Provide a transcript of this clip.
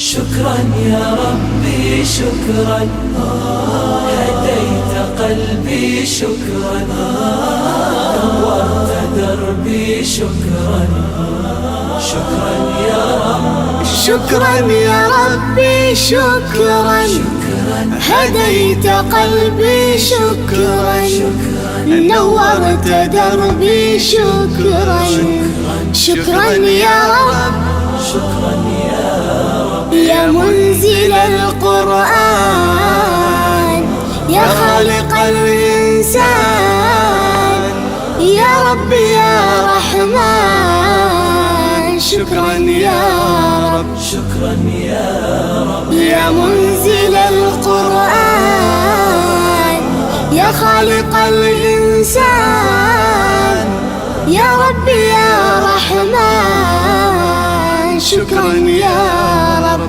شكرا يا ربي شكرا، هديت قلبي شكرا، نورت دربي شكرا. شكرا يا رب، شكرا يا ربي شكرا، هديت قلبي شكرا، نورت دربي شكرا. شكرا يا رب، شكرا يا رب، يا منزل القرآن، يا خالق الإنسان، يا رب يا رحمن. شكرا يا رب، شكرا يا رب، يا منزل القرآن، يا خالق الإنسان، يا رب يا رحمن. شكرا يا رب.